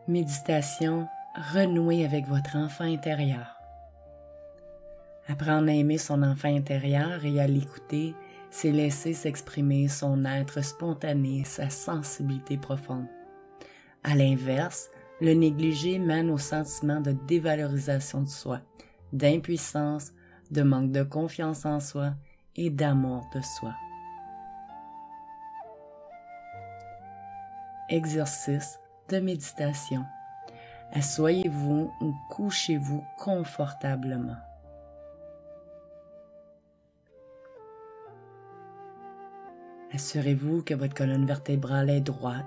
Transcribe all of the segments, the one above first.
Méditation, renouer avec votre enfant intérieur. Apprendre à aimer son enfant intérieur et à l'écouter, c'est laisser s'exprimer son être spontané, sa sensibilité profonde. À l'inverse, le négliger mène au sentiment de dévalorisation de soi, d'impuissance, de manque de confiance en soi et d'amour de soi. Exercice de méditation. Asseyez-vous ou couchez-vous confortablement. Assurez-vous que votre colonne vertébrale est droite,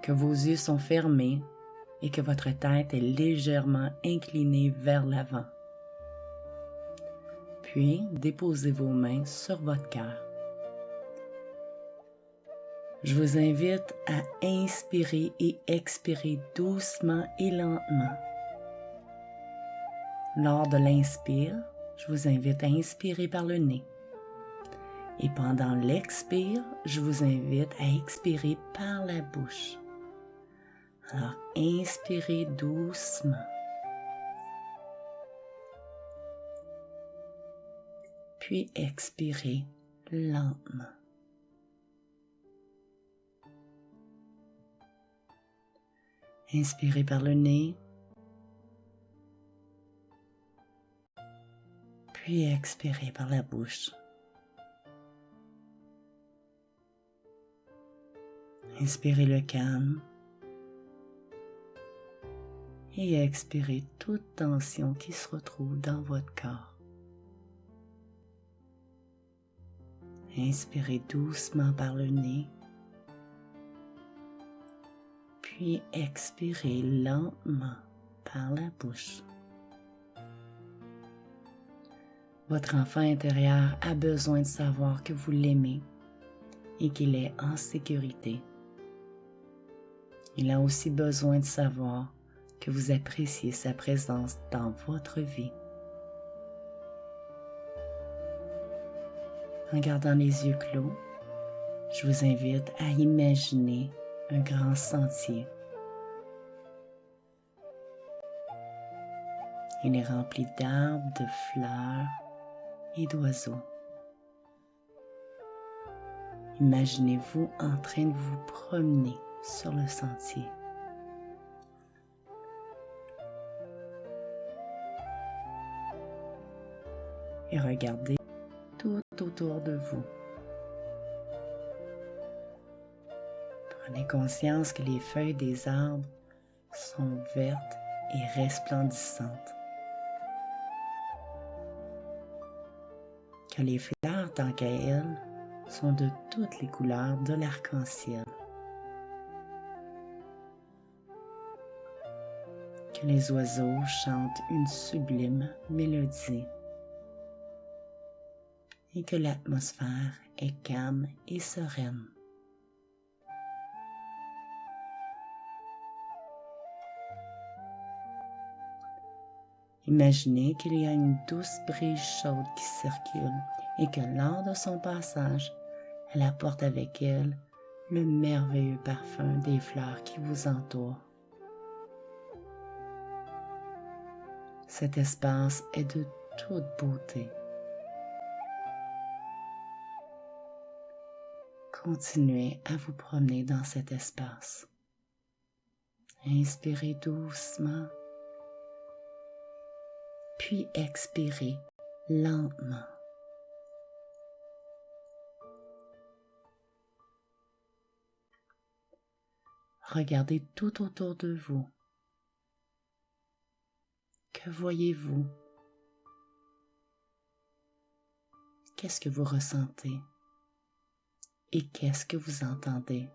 que vos yeux sont fermés et que votre tête est légèrement inclinée vers l'avant. Puis, déposez vos mains sur votre cœur. Je vous invite à inspirer et expirer doucement et lentement. Lors de l'inspire, je vous invite à inspirer par le nez. Et pendant l'expire, je vous invite à expirer par la bouche. Alors, inspirez doucement. Puis expirez lentement. Inspirez par le nez, puis expirez par la bouche. Inspirez le calme et expirez toute tension qui se retrouve dans votre corps. Inspirez doucement par le nez. Puis expirez lentement par la bouche. Votre enfant intérieur a besoin de savoir que vous l'aimez et qu'il est en sécurité. Il a aussi besoin de savoir que vous appréciez sa présence dans votre vie. En gardant les yeux clos, je vous invite à imaginer un grand sentier. Il est rempli d'arbres, de fleurs et d'oiseaux. Imaginez-vous en train de vous promener sur le sentier. Et regardez tout autour de vous. Prenez conscience que les feuilles des arbres sont vertes et resplendissantes. Que les fleurs, tant qu'à elles, sont de toutes les couleurs de l'arc-en-ciel. Que les oiseaux chantent une sublime mélodie. Et que l'atmosphère est calme et sereine. Imaginez qu'il y a une douce brise chaude qui circule et que lors de son passage, elle apporte avec elle le merveilleux parfum des fleurs qui vous entourent. Cet espace est de toute beauté. Continuez à vous promener dans cet espace. Inspirez doucement, puis expirez lentement. Regardez tout autour de vous. Que voyez-vous? Qu'est-ce que vous ressentez? Et qu'est-ce que vous entendez?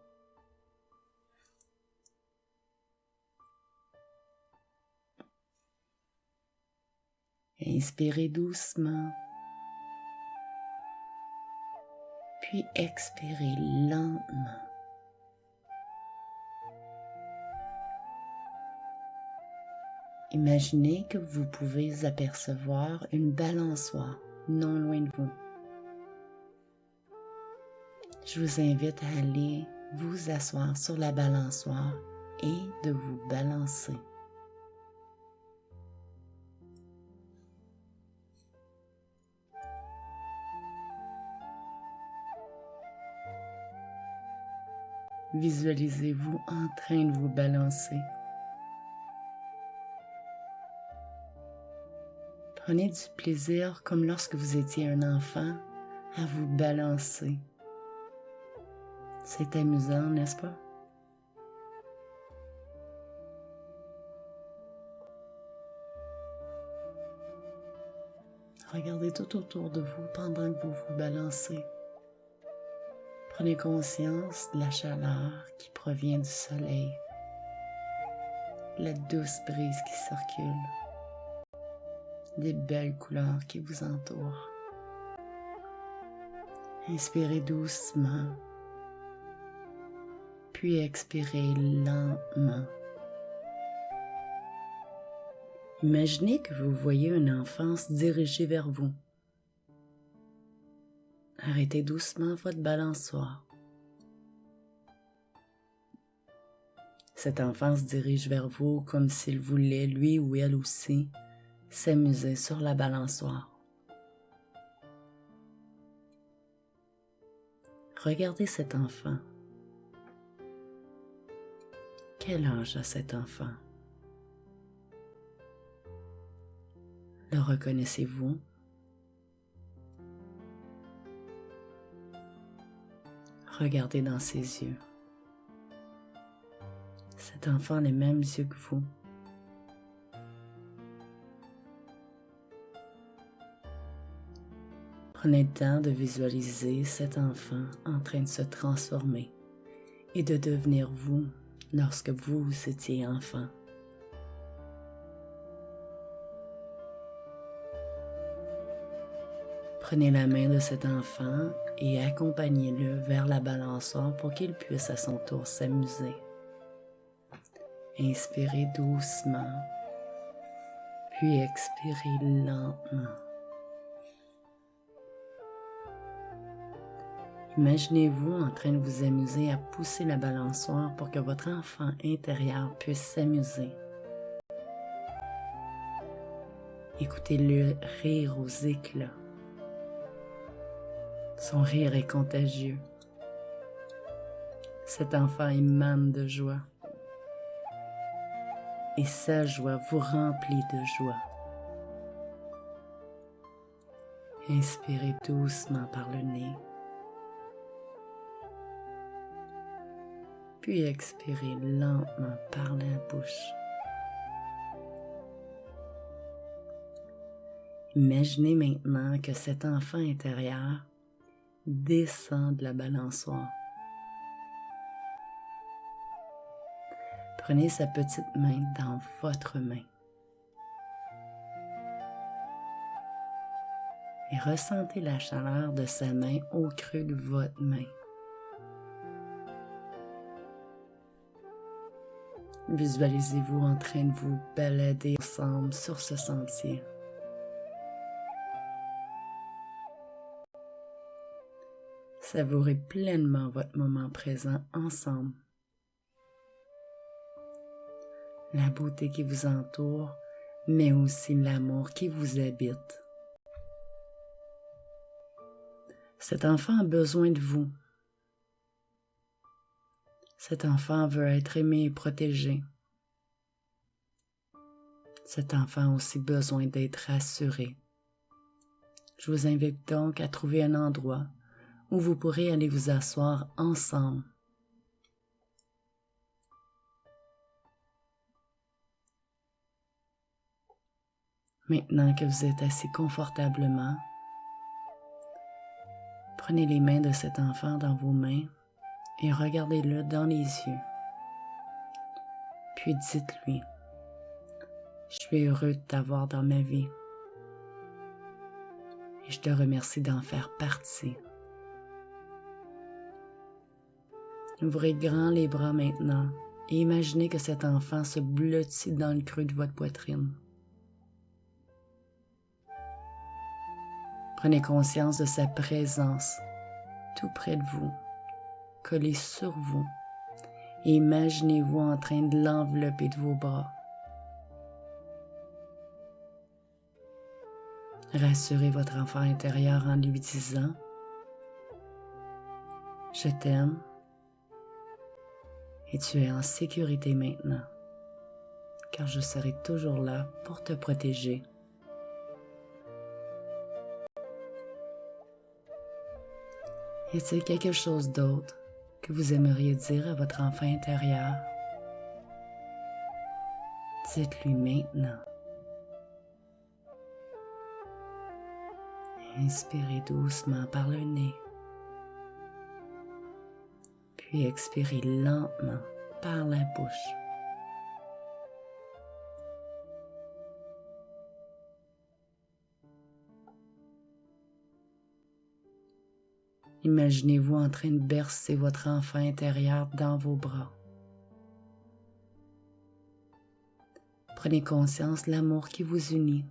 Inspirez doucement, puis expirez lentement. Imaginez que vous pouvez apercevoir une balançoire non loin de vous. Je vous invite à aller vous asseoir sur la balançoire et de vous balancer. Visualisez-vous en train de vous balancer. Prenez du plaisir comme lorsque vous étiez un enfant à vous balancer. C'est amusant, n'est-ce pas? Regardez tout autour de vous pendant que vous vous balancez. Prenez conscience de la chaleur qui provient du soleil, la douce brise qui circule, des belles couleurs qui vous entourent. Inspirez doucement, puis expirez lentement. Imaginez que vous voyez un enfant se diriger vers vous. Arrêtez doucement votre balançoire. Cet enfant se dirige vers vous comme s'il voulait, lui ou elle aussi, s'amuser sur la balançoire. Regardez cet enfant. Quel âge a cet enfant? Le reconnaissez-vous? Regardez dans ses yeux. Cet enfant a les mêmes yeux que vous. Prenez le temps de visualiser cet enfant en train de se transformer et de devenir vous lorsque vous étiez enfant. Prenez la main de cet enfant et accompagnez-le vers la balançoire pour qu'il puisse à son tour s'amuser. Inspirez doucement, puis expirez lentement. Imaginez-vous en train de vous amuser à pousser la balançoire pour que votre enfant intérieur puisse s'amuser. Écoutez-le rire aux éclats. Son rire est contagieux. Cet enfant émane de joie. Et sa joie vous remplit de joie. Inspirez doucement par le nez. Puis expirez lentement par la bouche. Imaginez maintenant que cet enfant intérieur descend de la balançoire. Prenez sa petite main dans votre main et ressentez la chaleur de sa main au creux de votre main. Visualisez-vous en train de vous balader ensemble sur ce sentier. Savourez pleinement votre moment présent ensemble. La beauté qui vous entoure, mais aussi l'amour qui vous habite. Cet enfant a besoin de vous. Cet enfant veut être aimé et protégé. Cet enfant a aussi besoin d'être rassuré. Je vous invite donc à trouver un endroit où vous pourrez aller vous asseoir ensemble. Maintenant que vous êtes assis confortablement, prenez les mains de cet enfant dans vos mains et regardez-le dans les yeux. Puis dites-lui, « Je suis heureux de t'avoir dans ma vie et je te remercie d'en faire partie. » Ouvrez grand les bras maintenant et imaginez que cet enfant se blottit dans le creux de votre poitrine. Prenez conscience de sa présence tout près de vous, collé sur vous, et imaginez-vous en train de l'envelopper de vos bras. Rassurez votre enfant intérieur en lui disant « Je t'aime et tu es en sécurité maintenant, car je serai toujours là pour te protéger. » Y a-t-il quelque chose d'autre que vous aimeriez dire à votre enfant intérieur? Dites-lui maintenant. Inspirez doucement par le nez, puis expirez lentement par la bouche. Imaginez-vous en train de bercer votre enfant intérieur dans vos bras. Prenez conscience de l'amour qui vous unit.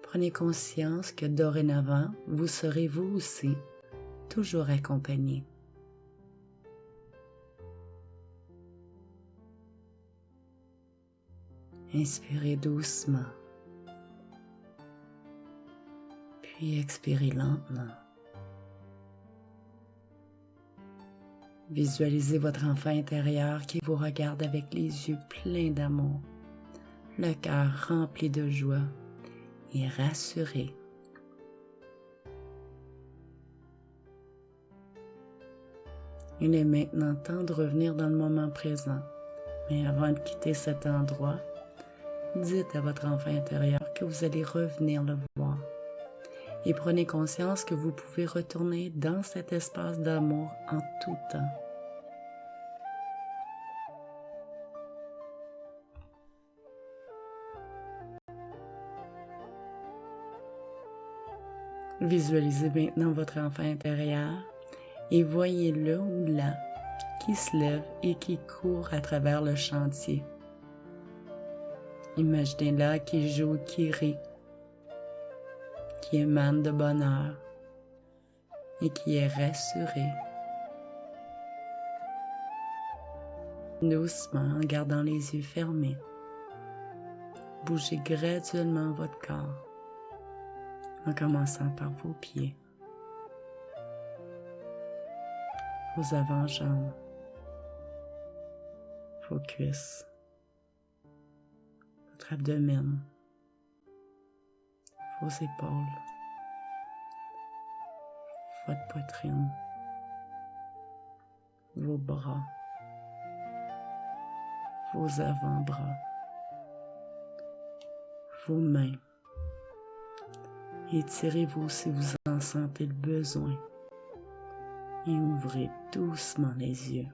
Prenez conscience que dorénavant, vous serez vous aussi toujours accompagné. Inspirez doucement, puis expirez lentement. Visualisez votre enfant intérieur qui vous regarde avec les yeux pleins d'amour, le cœur rempli de joie et rassuré. Il est maintenant temps de revenir dans le moment présent, mais avant de quitter cet endroit, dites à votre enfant intérieur que vous allez revenir le voir et prenez conscience que vous pouvez retourner dans cet espace d'amour en tout temps. Visualisez maintenant votre enfant intérieur et voyez-le ou la qui se lève et qui court à travers le chantier. Imaginez-la qui joue, qui rit, qui émane de bonheur et qui est rassurée. Doucement, en gardant les yeux fermés, bougez graduellement votre corps, en commençant par vos pieds, vos avant-jambes, vos cuisses, votre abdomen, vos épaules, votre poitrine, vos bras, vos avant-bras, vos mains. Étirez-vous si vous en sentez le besoin et ouvrez doucement les yeux.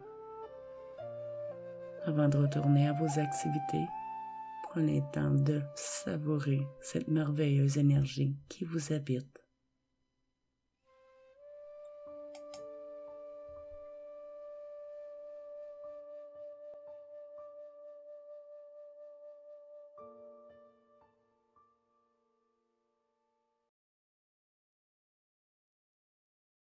Avant de retourner à vos activités, prenez le temps de savourer cette merveilleuse énergie qui vous habite.